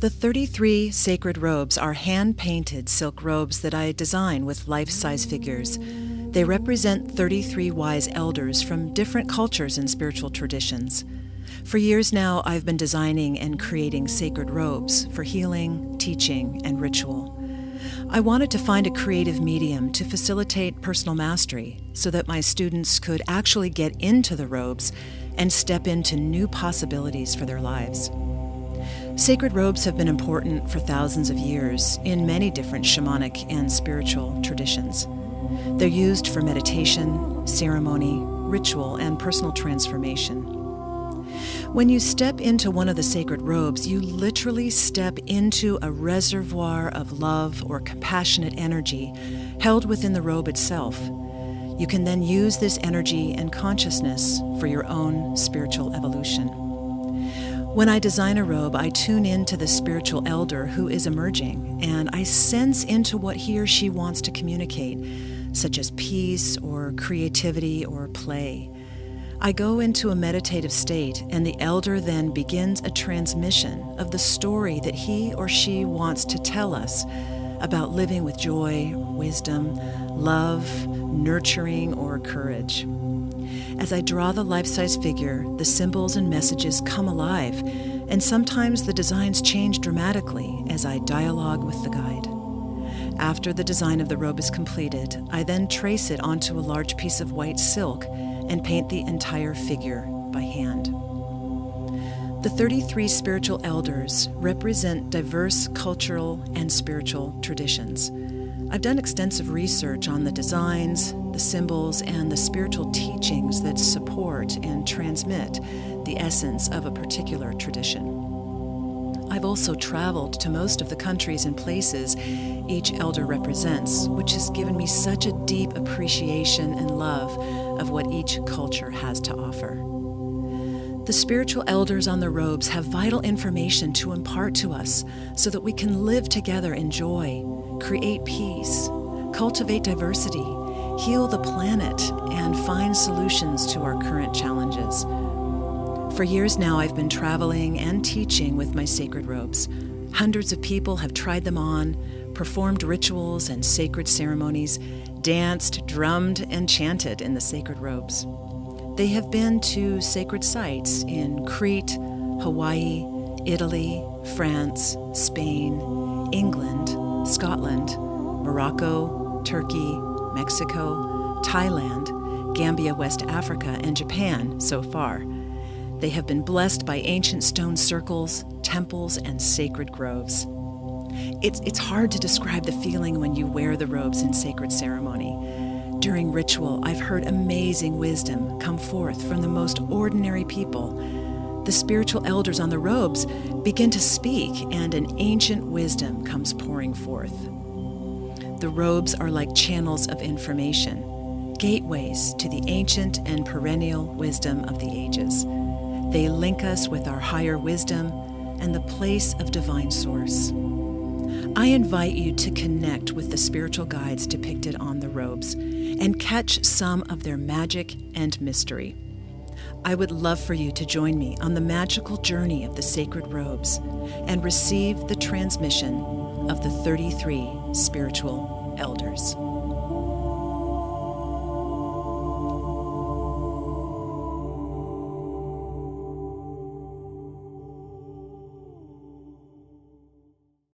The 33 sacred robes are hand-painted silk robes that I design with life-size figures. They represent 33 wise elders from different cultures and spiritual traditions. For years now, I've been designing and creating sacred robes for healing, teaching, and ritual. I wanted to find a creative medium to facilitate personal mastery so that my students could actually get into the robes and step into new possibilities for their lives. Sacred robes have been important for thousands of years in many different shamanic and spiritual traditions. They're used for meditation, ceremony, ritual, and personal transformation. When you step into one of the sacred robes, you literally step into a reservoir of love or compassionate energy held within the robe itself. You can then use this energy and consciousness for your own spiritual evolution. When I design a robe, I tune into the spiritual elder who is emerging, and I sense into what he or she wants to communicate, such as peace or creativity or play. I go into a meditative state, and the elder then begins a transmission of the story that he or she wants to tell us about living with joy, wisdom, love, nurturing, or courage. As I draw the life-size figure, the symbols and messages come alive, and sometimes the designs change dramatically as I dialogue with the guide. After the design of the robe is completed, I then trace it onto a large piece of white silk and paint the entire figure by hand. The 33 spiritual elders represent diverse cultural and spiritual traditions. I've done extensive research on the designs, the symbols, and the spiritual teachings that support and transmit the essence of a particular tradition. I've also traveled to most of the countries and places each elder represents, which has given me such a deep appreciation and love of what each culture has to offer. The spiritual elders on the robes have vital information to impart to us so that we can live together in joy, create peace, cultivate diversity, heal the planet, and find solutions to our current challenges. For years now, I've been traveling and teaching with my sacred robes. Hundreds of people have tried them on, performed rituals and sacred ceremonies, danced, drummed, and chanted in the sacred robes. They have been to sacred sites in Crete, Hawaii, Italy, France, Spain, England, Scotland, Morocco, Turkey, Mexico, Thailand, Gambia, West Africa, and Japan so far. They have been blessed by ancient stone circles, temples, and sacred groves. It's hard to describe the feeling when you wear the robes in sacred ceremony. During ritual, I've heard amazing wisdom come forth from the most ordinary people. The spiritual elders on the robes begin to speak, and an ancient wisdom comes pouring forth. The robes are like channels of information, gateways to the ancient and perennial wisdom of the ages. They link us with our higher wisdom and the place of divine source. I invite you to connect with the spiritual guides depicted on the robes and catch some of their magic and mystery. I would love for you to join me on the magical journey of the sacred robes and receive the transmission of the 33 spiritual elders.